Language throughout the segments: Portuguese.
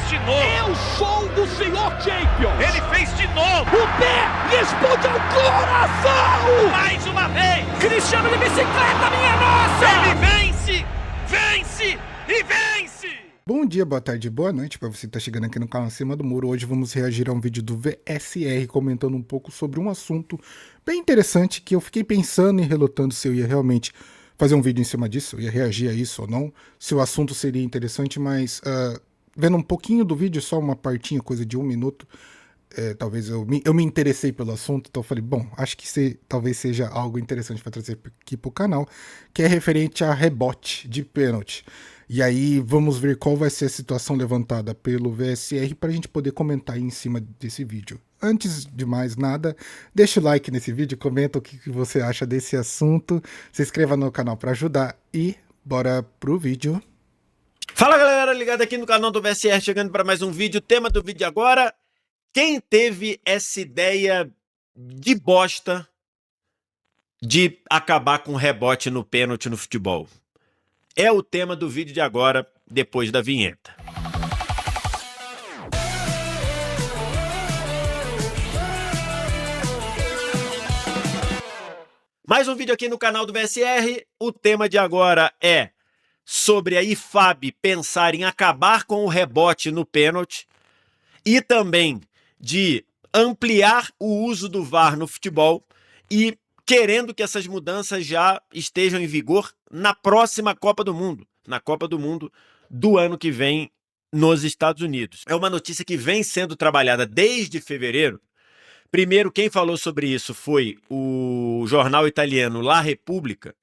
de novo. Eu sou o senhor Champions. Ele fez de novo. O pé responde ao coração. Mais uma vez. Cristiano de bicicleta, minha nossa. Ele vence, vence e vence. Bom dia, boa tarde, boa noite para você que está chegando aqui no canal Acima do Muro. Hoje vamos reagir a um vídeo do VSR comentando um pouco sobre um assunto bem interessante que eu fiquei pensando e relutando se eu ia realmente fazer um vídeo em cima disso, eu ia reagir a isso ou não, se o assunto seria interessante, mas vendo um pouquinho do vídeo, só uma partinha, coisa de 1 minuto, talvez eu me interessei pelo assunto, então eu falei, bom, acho que talvez seja algo interessante para trazer aqui pro canal, que é referente a rebote de pênalti. E aí vamos ver qual vai ser a situação levantada pelo VSR para a gente poder comentar em cima desse vídeo. Antes de mais nada, deixa o like nesse vídeo, comenta o que você acha desse assunto, se inscreva no canal para ajudar e bora pro vídeo. Fala galera, ligado aqui no canal do VSR, chegando para mais um vídeo. O tema do vídeo agora: quem teve essa ideia de bosta de acabar com rebote no pênalti no futebol? É o tema do vídeo de agora, depois da vinheta. Mais um vídeo aqui no canal do VSR. O tema de agora é sobre a IFAB pensar em acabar com o rebote no pênalti e também de ampliar o uso do VAR no futebol e querendo que essas mudanças já estejam em vigor na próxima Copa do Mundo, na Copa do Mundo do ano que vem nos Estados Unidos. É uma notícia que vem sendo trabalhada desde fevereiro. Primeiro, quem falou sobre isso foi o jornal italiano La Repubblica,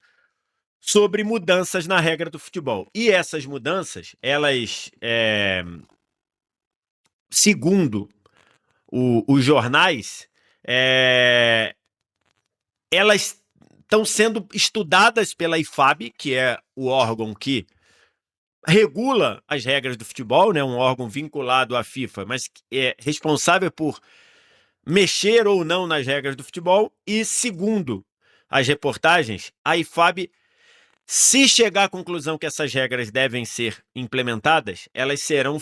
sobre mudanças na regra do futebol. E essas mudanças, elas, segundo os jornais, elas estão sendo estudadas pela IFAB, que é o órgão que regula as regras do futebol, né? Um órgão vinculado à FIFA, mas é responsável por mexer ou não nas regras do futebol. E segundo as reportagens, a IFAB, se chegar à conclusão que essas regras devem ser implementadas, elas serão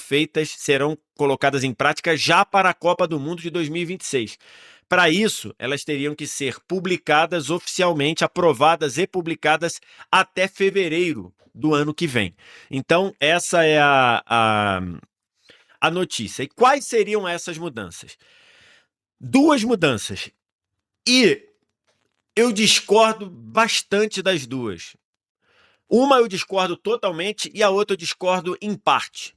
colocadas em prática já para a Copa do Mundo de 2026. Para isso, elas teriam que ser publicadas oficialmente, aprovadas e publicadas até fevereiro do ano que vem. Então, essa é a notícia. E quais seriam essas mudanças? Duas mudanças. E eu discordo bastante das duas. Uma eu discordo totalmente e a outra eu discordo em parte.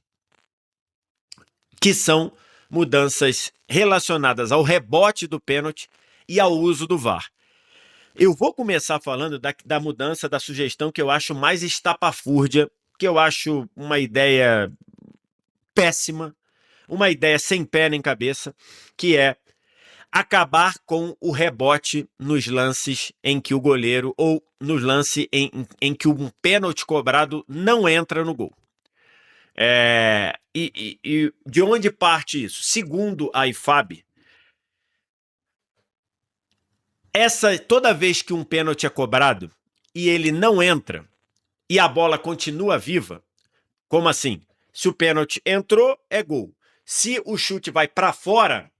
Que são mudanças relacionadas ao rebote do pênalti e ao uso do VAR. Eu vou começar falando da mudança, da sugestão que eu acho mais estapafúrdia, que eu acho uma ideia péssima, uma ideia sem pé nem cabeça, que é acabar com o rebote nos lances em que o goleiro, ou nos lances em que um pênalti cobrado não entra no gol. E de onde parte isso? Segundo a IFAB, toda vez que um pênalti é cobrado e ele não entra e a bola continua viva, como assim? Se o pênalti entrou, é gol. Se o chute vai para fora,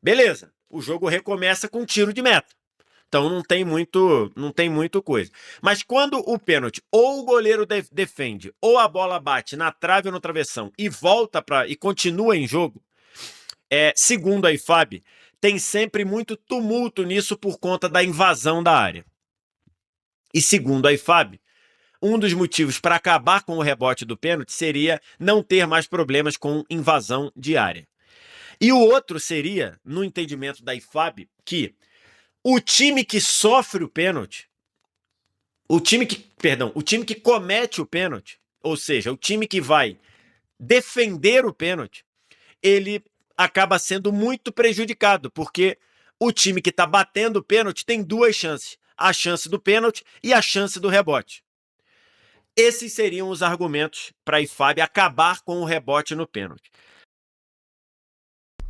beleza, o jogo recomeça com tiro de meta. Então não tem muito coisa. Mas quando o pênalti ou o goleiro defende ou a bola bate na trave ou no travessão e volta e continua em jogo, segundo a IFAB, tem sempre muito tumulto nisso por conta da invasão da área. E segundo a IFAB, um dos motivos para acabar com o rebote do pênalti seria não ter mais problemas com invasão de área. E o outro seria, no entendimento da IFAB, que o time que sofre o pênalti, o time que comete o pênalti, ou seja, o time que vai defender o pênalti, ele acaba sendo muito prejudicado, porque o time que está batendo o pênalti tem duas chances, a chance do pênalti e a chance do rebote. Esses seriam os argumentos para a IFAB acabar com o rebote no pênalti.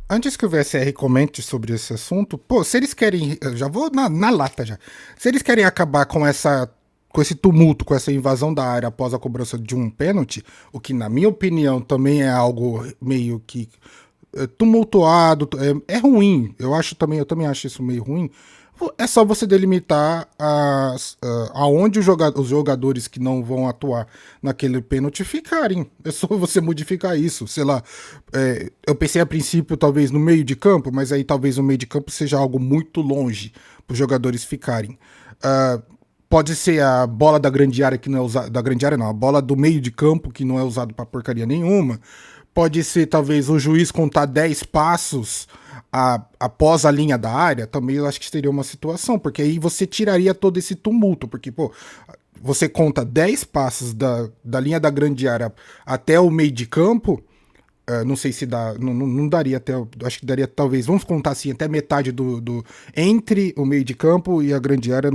Antes que o VSR comente sobre esse assunto, pô, se eles querem, eu já vou na lata já, se eles querem acabar com com esse tumulto, com essa invasão da área após a cobrança de um pênalti, o que na minha opinião também é algo meio que tumultuado, é ruim. Eu também acho isso meio ruim. É só você delimitar aonde os jogadores que não vão atuar naquele pênalti ficarem. É só você modificar isso. Sei lá, eu pensei a princípio talvez no meio de campo, mas aí talvez o meio de campo seja algo muito longe para os jogadores ficarem. Pode ser a bola da grande área que não é usada, da grande área não, a bola do meio de campo que não é usado para porcaria nenhuma. Pode ser talvez o juiz contar 10 passos após a linha da área, também eu acho que seria uma situação, porque aí você tiraria todo esse tumulto, porque, pô, você conta 10 passos da linha da grande área até o meio de campo, não sei se dá, não daria até, acho que daria talvez, vamos contar assim, até metade entre o meio de campo e a grande área,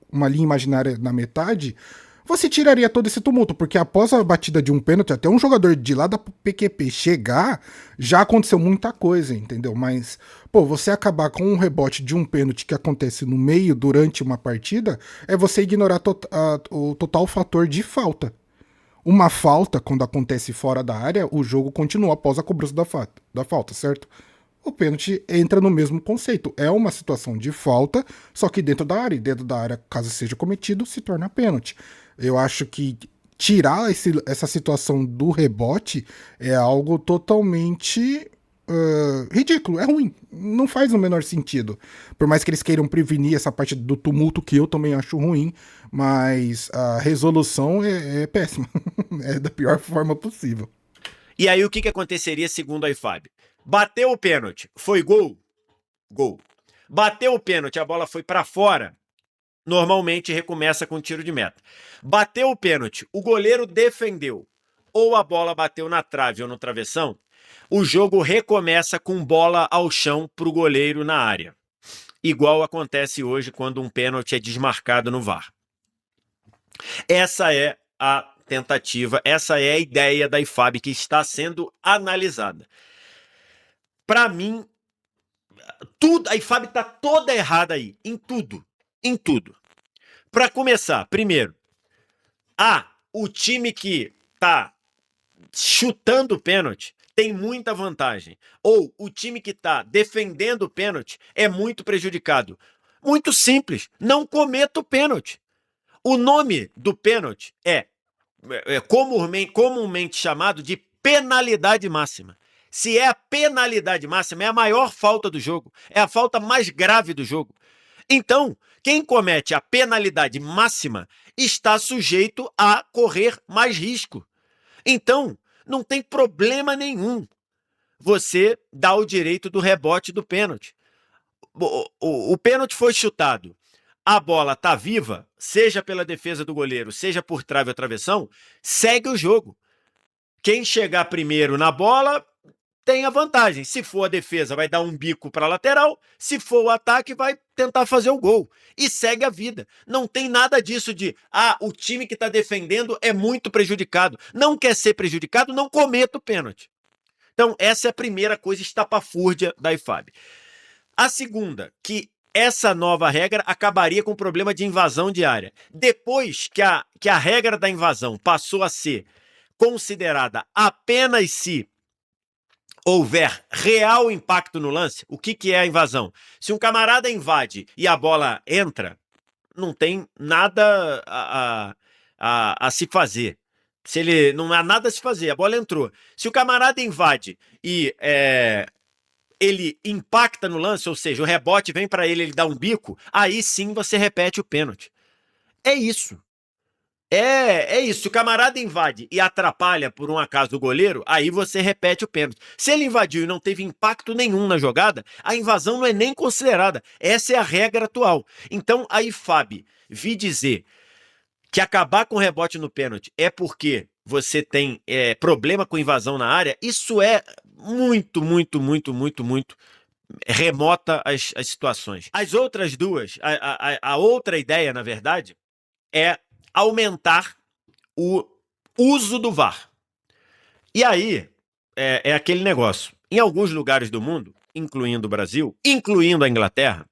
uma linha imaginária na metade, você tiraria todo esse tumulto, porque após a batida de um pênalti, até um jogador de lá da PQP chegar, já aconteceu muita coisa, entendeu? Mas, pô, você acabar com um rebote de um pênalti que acontece no meio, durante uma partida, é você ignorar o total fator de falta. Uma falta, quando acontece fora da área, o jogo continua após a cobrança da falta, certo? O pênalti entra no mesmo conceito. É uma situação de falta, só que dentro da área. E dentro da área, caso seja cometido, se torna pênalti. Eu acho que tirar essa situação do rebote é algo totalmente ridículo, é ruim. Não faz o menor sentido. Por mais que eles queiram prevenir essa parte do tumulto, que eu também acho ruim, mas a resolução é péssima. É da pior forma possível. E aí o que aconteceria segundo a IFAB? Bateu o pênalti, foi gol? Gol. Bateu o pênalti, a bola foi para fora, normalmente recomeça com tiro de meta. Bateu o pênalti, o goleiro defendeu, ou a bola bateu na trave ou no travessão, o jogo recomeça com bola ao chão para o goleiro na área. Igual acontece hoje quando um pênalti é desmarcado no VAR. Essa é a tentativa, essa é a ideia da IFAB que está sendo analisada. Para mim, a IFAB está toda errada aí, em tudo. Em tudo. Para começar, primeiro, o time que está chutando o pênalti tem muita vantagem. Ou o time que está defendendo o pênalti é muito prejudicado. Muito simples, não cometa o pênalti. O nome do pênalti é comumente chamado de penalidade máxima. Se é a penalidade máxima, é a maior falta do jogo, é a falta mais grave do jogo. Então, quem comete a penalidade máxima está sujeito a correr mais risco. Então, não tem problema nenhum você dar o direito do rebote do pênalti. O pênalti foi chutado, a bola está viva, seja pela defesa do goleiro, seja por trave ou travessão, segue o jogo. Quem chegar primeiro na bola tem a vantagem. Se for a defesa, vai dar um bico para a lateral. Se for o ataque, vai tentar fazer o gol. E segue a vida. Não tem nada disso de, o time que está defendendo é muito prejudicado. Não quer ser prejudicado, não cometa o pênalti. Então, essa é a primeira coisa estapafúrdia da IFAB. A segunda, que essa nova regra acabaria com o problema de invasão de área. Depois que a regra da invasão passou a ser considerada apenas se houver real impacto no lance, o que é a invasão? Se um camarada invade e a bola entra, não tem nada a se fazer. Não há nada a se fazer, a bola entrou. Se o camarada invade e ele impacta no lance, ou seja, o rebote vem para ele dá um bico, aí sim você repete o pênalti. É isso. É isso. Se o camarada invade e atrapalha por um acaso o goleiro, aí você repete o pênalti. Se ele invadiu e não teve impacto nenhum na jogada, a invasão não é nem considerada. Essa é a regra atual. Então a IFAB vi dizer que acabar com o rebote no pênalti é porque você tem problema com invasão na área, isso é muito remota as situações. As outras duas, a outra ideia, na verdade, é aumentar o uso do VAR. E aí, é aquele negócio. Em alguns lugares do mundo, incluindo o Brasil, incluindo a Inglaterra,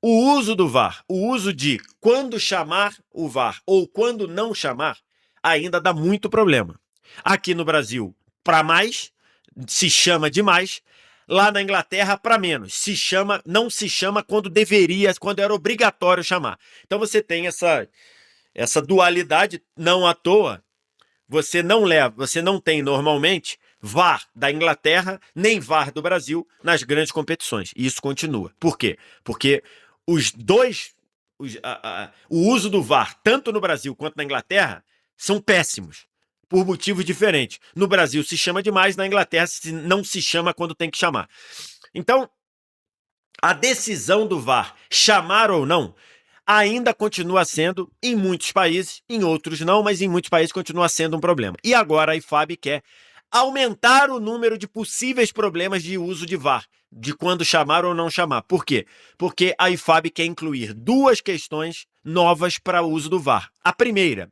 O uso do VAR, o uso de quando chamar o VAR ou quando não chamar, ainda dá muito problema. Aqui no Brasil, para mais, se chama demais. Lá na Inglaterra, para menos. Não se chama quando deveria, quando era obrigatório chamar. Então você tem essa dualidade, não à toa. Você não tem normalmente VAR da Inglaterra, nem VAR do Brasil nas grandes competições. E isso continua. Por quê? Porque o uso do VAR, tanto no Brasil quanto na Inglaterra, são péssimos, por motivos diferentes. No Brasil se chama demais, na Inglaterra não se chama quando tem que chamar. Então, a decisão do VAR, chamar ou não, ainda continua sendo, em muitos países, em outros não, mas em muitos países continua sendo um problema. E agora a IFAB quer aumentar o número de possíveis problemas de uso de VAR, de quando chamar ou não chamar. Por quê? Porque a IFAB quer incluir 2 questões novas para o uso do VAR. A primeira,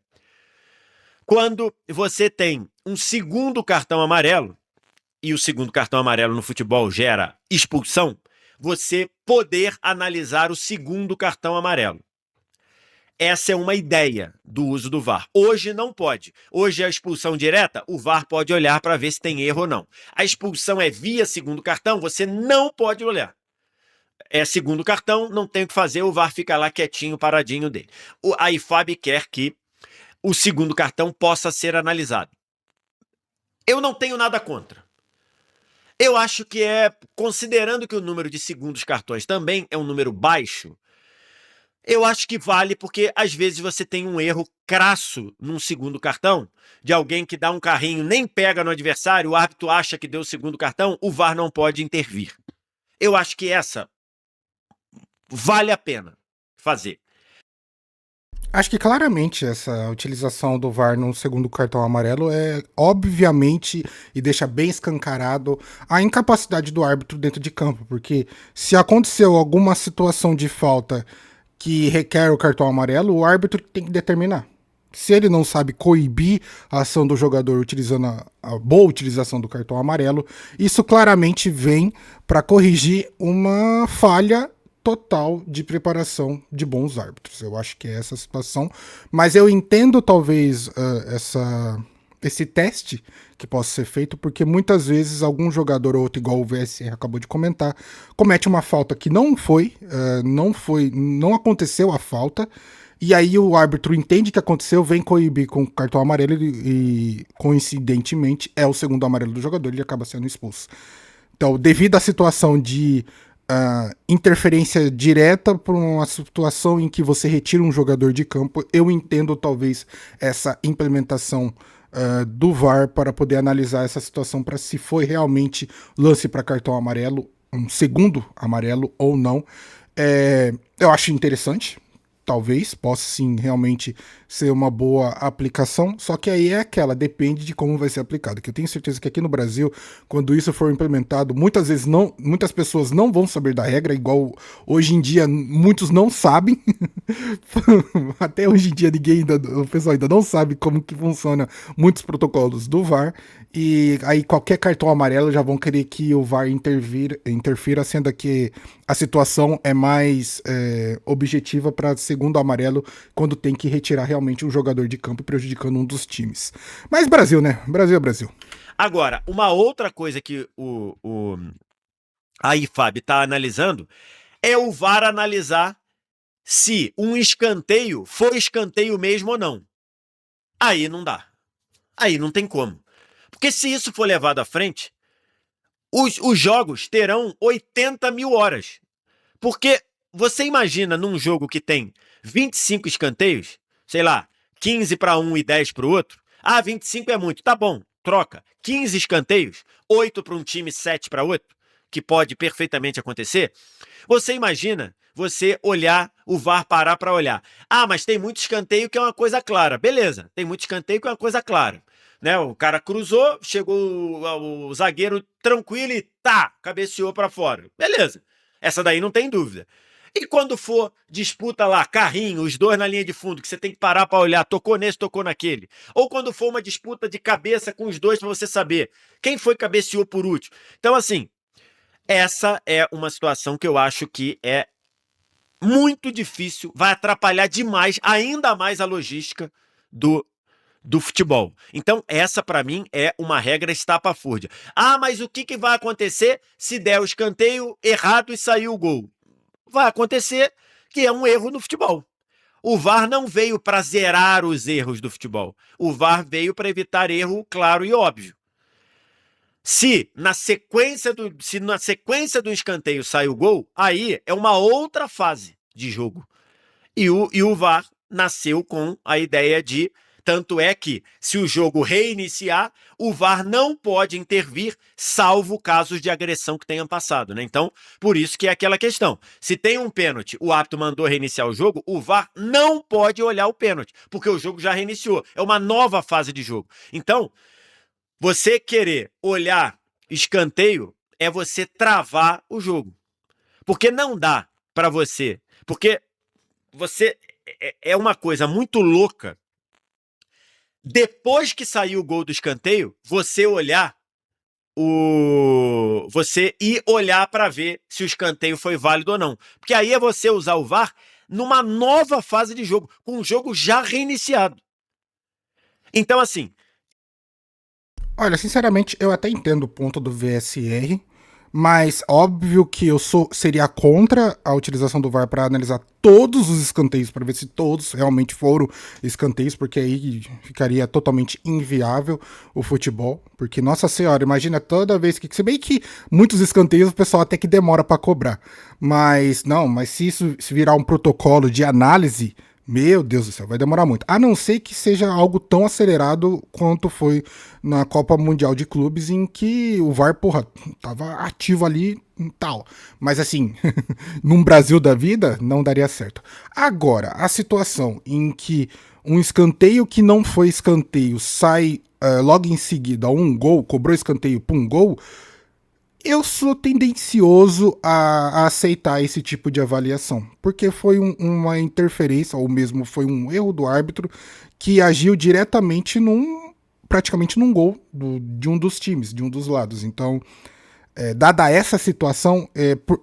quando você tem um segundo cartão amarelo, e o segundo cartão amarelo no futebol gera expulsão, você poder analisar o segundo cartão amarelo. Essa é uma ideia do uso do VAR. Hoje não pode. Hoje é a expulsão direta, o VAR pode olhar para ver se tem erro ou não. A expulsão é via segundo cartão, você não pode olhar. É segundo cartão, não tem o que fazer, o VAR fica lá quietinho, paradinho dele. A IFAB quer que o segundo cartão possa ser analisado. Eu não tenho nada contra. Eu acho que considerando que o número de segundos cartões também é um número baixo, eu acho que vale porque às vezes você tem um erro crasso num segundo cartão, de alguém que dá um carrinho, nem pega no adversário, o árbitro acha que deu o segundo cartão, o VAR não pode intervir. Eu acho que essa vale a pena fazer. Acho que claramente essa utilização do VAR no segundo cartão amarelo é obviamente e deixa bem escancarado a incapacidade do árbitro dentro de campo, porque se aconteceu alguma situação de falta que requer o cartão amarelo, o árbitro tem que determinar. Se ele não sabe coibir a ação do jogador utilizando a boa utilização do cartão amarelo, isso claramente vem para corrigir uma falha total de preparação de bons árbitros. Eu acho que é essa a situação, mas eu entendo talvez esse teste que possa ser feito, porque muitas vezes algum jogador ou outro, igual o VSR acabou de comentar, comete uma falta que não aconteceu a falta, e aí o árbitro entende que aconteceu, vem coibir com o cartão amarelo e coincidentemente é o segundo amarelo do jogador, ele acaba sendo expulso. Então, devido à situação de interferência direta por uma situação em que você retira um jogador de campo, eu entendo talvez essa implementação do VAR para poder analisar essa situação para se foi realmente lance para cartão amarelo, um segundo amarelo ou não. Eu acho interessante, talvez possa sim realmente ser uma boa aplicação, só que aí é aquela, depende de como vai ser aplicado, que eu tenho certeza que aqui no Brasil, quando isso for implementado, muitas pessoas não vão saber da regra, igual hoje em dia muitos não sabem, até hoje em dia o pessoal ainda não sabe como que funciona muitos protocolos do VAR, e aí qualquer cartão amarelo já vão querer que o VAR interfira, sendo que a situação é mais objetiva para segundo amarelo, quando tem que retirar realmente um jogador de campo prejudicando um dos times. Mas Brasil, né? Brasil é Brasil. Agora, uma outra coisa que a IFAB está analisando é o VAR analisar se um escanteio foi escanteio mesmo ou não. Aí não dá. Aí não tem como. Porque se isso for levado à frente, os jogos terão 80 mil horas. Porque você imagina num jogo que tem 25 escanteios, sei lá, 15 para um e 10 para o outro. 25 é muito, tá bom, troca. 15 escanteios, 8 para um time, 7 para outro, que pode perfeitamente acontecer. Você imagina você olhar, o VAR parar para olhar. Mas tem muito escanteio que é uma coisa clara. Beleza, tem muito escanteio que é uma coisa clara. Né? O cara cruzou, chegou o zagueiro tranquilo e cabeceou para fora. Beleza, essa daí não tem dúvida. E quando for disputa lá, carrinho, os dois na linha de fundo, que você tem que parar para olhar, tocou nesse, tocou naquele. Ou quando for uma disputa de cabeça com os dois para você saber quem foi que cabeceou por último. Então, assim, essa é uma situação que eu acho que é muito difícil, vai atrapalhar demais, ainda mais a logística do futebol. Então, essa para mim é uma regra estapafúrdia. Ah, mas o que vai acontecer se der o escanteio errado e sair o gol? Vai acontecer que é um erro no futebol. O VAR não veio para zerar os erros do futebol. O VAR veio para evitar erro claro e óbvio. Se na sequência do escanteio sai o gol, aí é uma outra fase de jogo. E o VAR nasceu com a ideia de... Tanto é que, se o jogo reiniciar, o VAR não pode intervir, salvo casos de agressão que tenham passado, né? Então, por isso que é aquela questão. Se tem um pênalti, o árbitro mandou reiniciar o jogo, o VAR não pode olhar o pênalti, porque o jogo já reiniciou. É uma nova fase de jogo. Então, você querer olhar escanteio é você travar o jogo. Porque não dá para você. Porque você... É uma coisa muito louca. Depois que saiu o gol do escanteio, você ir olhar para ver se o escanteio foi válido ou não. Porque aí é você usar o VAR numa nova fase de jogo, com o jogo já reiniciado. Então, assim... Olha, sinceramente, eu até entendo o ponto do VSR, mas óbvio que eu seria contra a utilização do VAR para analisar todos os escanteios, para ver se todos realmente foram escanteios, porque aí ficaria totalmente inviável o futebol. Porque, nossa senhora, imagina toda vez que... Se bem que muitos escanteios o pessoal até que demora para cobrar. Mas se isso virar um protocolo de análise... Meu Deus do céu, vai demorar muito. A não ser que seja algo tão acelerado quanto foi na Copa Mundial de Clubes, em que o VAR, porra, tava ativo ali e tal. Mas assim, num Brasil da vida, não daria certo. Agora, a situação em que um escanteio que não foi escanteio sai logo em seguida um gol, cobrou escanteio para um gol... Eu sou tendencioso a aceitar esse tipo de avaliação, porque foi uma interferência, ou mesmo foi um erro do árbitro que agiu diretamente praticamente num gol de um dos times, de um dos lados. Então, dada essa situação,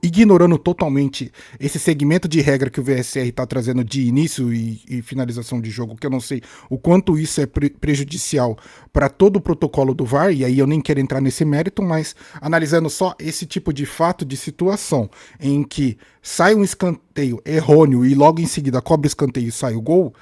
ignorando totalmente esse segmento de regra que o VSR está trazendo de início e finalização de jogo, que eu não sei o quanto isso é prejudicial para todo o protocolo do VAR, e aí eu nem quero entrar nesse mérito, mas analisando só esse tipo de fato de situação, em que sai um escanteio errôneo e logo em seguida cobra o escanteio e sai o gol,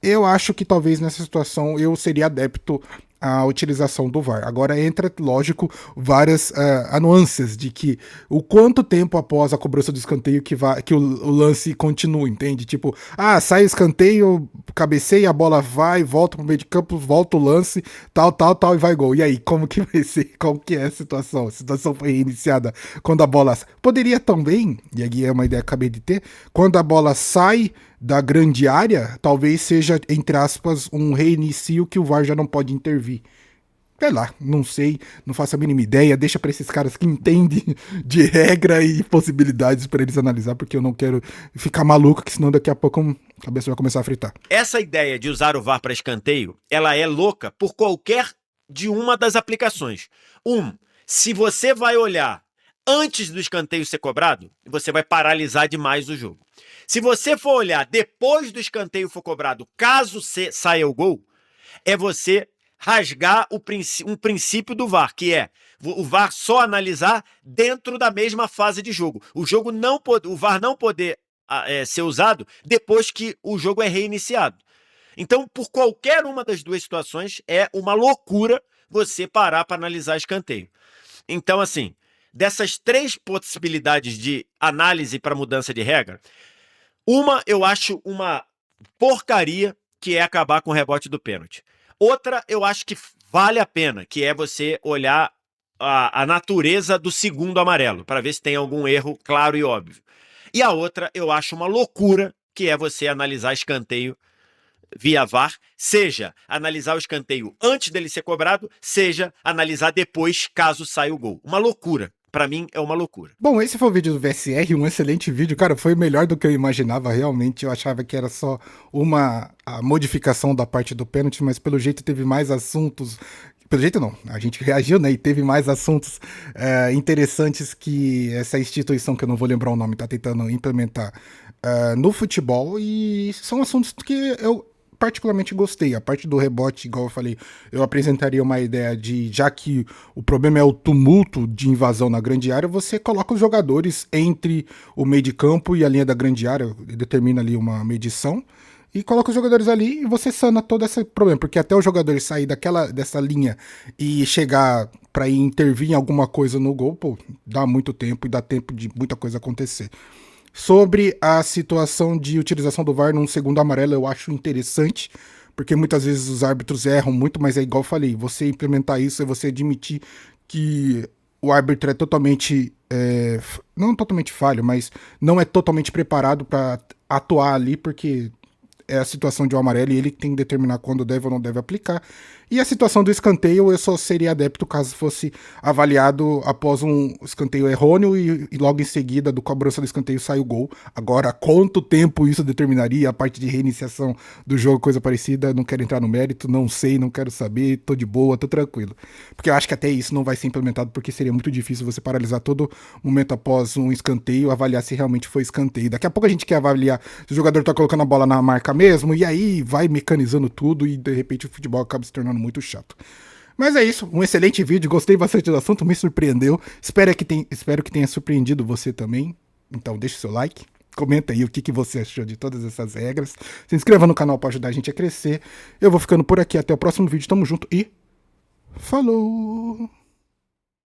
eu acho que talvez nessa situação eu seria adepto a utilização do VAR. Agora entra, lógico, várias nuances de que o quanto tempo após a cobrança do escanteio que o lance continua, entende? Tipo, sai o escanteio, cabeceia, a bola vai, volta pro meio de campo, volta o lance, tal, e vai gol. E aí, como que vai ser? Como que é a situação? A situação foi reiniciada quando a bola... Poderia também, e aqui é uma ideia que acabei de ter, quando a bola sai da grande área, talvez seja, entre aspas, um reinicio que o VAR já não pode intervir. Sei lá, não sei, não faço a mínima ideia, deixa pra esses caras que entendem de regra e possibilidades pra eles analisar, porque eu não quero ficar maluco, que senão daqui a pouco a cabeça vai começar a fritar. Essa ideia de usar o VAR para escanteio, ela é louca por qualquer de uma das aplicações. Se você vai olhar antes do escanteio ser cobrado, você vai paralisar demais o jogo. Se você for olhar depois do escanteio for cobrado, caso saia o gol, é você rasgar um princípio do VAR, que é o VAR só analisar dentro da mesma fase de jogo. O VAR não poder ser usado depois que o jogo é reiniciado. Então, por qualquer uma das duas situações, é uma loucura você parar para analisar escanteio. Então, assim, dessas três possibilidades de análise para mudança de regra, eu acho uma porcaria, que é acabar com o rebote do pênalti. Outra, eu acho que vale a pena, que é você olhar a natureza do segundo amarelo, para ver se tem algum erro claro e óbvio. E a outra, eu acho uma loucura, que é você analisar escanteio via VAR, seja analisar o escanteio antes dele ser cobrado, seja analisar depois, caso saia o gol. Uma loucura. Pra mim, é uma loucura. Bom, esse foi o vídeo do VSR, um excelente vídeo. Cara, foi melhor do que eu imaginava, realmente. Eu achava que era só a modificação da parte do pênalti, mas pelo jeito teve mais assuntos... Pelo jeito não, a gente reagiu, né, e teve mais assuntos interessantes que essa instituição, que eu não vou lembrar o nome, tá tentando implementar no futebol, e são assuntos que eu particularmente gostei. A parte do rebote, igual eu falei, eu apresentaria uma ideia de, já que o problema é o tumulto de invasão na grande área, você coloca os jogadores entre o meio de campo e a linha da grande área, determina ali uma medição, e coloca os jogadores ali e você sana todo esse problema, porque até o jogador sair dessa linha e chegar para intervir em alguma coisa no gol, pô, dá muito tempo e dá tempo de muita coisa acontecer. Sobre a situação de utilização do VAR num segundo amarelo, eu acho interessante, porque muitas vezes os árbitros erram muito, mas é igual eu falei, você implementar isso é você admitir que o árbitro é totalmente, não totalmente falho, mas não é totalmente preparado para atuar ali, porque é a situação de um amarelo e ele tem que determinar quando deve ou não deve aplicar. E a situação do escanteio, eu só seria adepto caso fosse avaliado após um escanteio errôneo e logo em seguida do cobrança do escanteio sai o gol. Agora, quanto tempo isso determinaria, a parte de reiniciação do jogo, coisa parecida, não quero entrar no mérito, não sei, não quero saber, tô de boa, tô tranquilo. Porque eu acho que até isso não vai ser implementado, porque seria muito difícil você paralisar todo momento após um escanteio, avaliar se realmente foi escanteio. Daqui a pouco a gente quer avaliar se o jogador tá colocando a bola na marca mesmo, e aí vai mecanizando tudo e de repente o futebol acaba se tornando muito chato. Mas é isso, um excelente vídeo, gostei bastante do assunto, me surpreendeu, espero que tenha surpreendido você também. Então deixa o seu like, comenta aí o que você achou de todas essas regras, se inscreva no canal para ajudar a gente a crescer. Eu vou ficando por aqui, até o próximo vídeo, tamo junto e falou!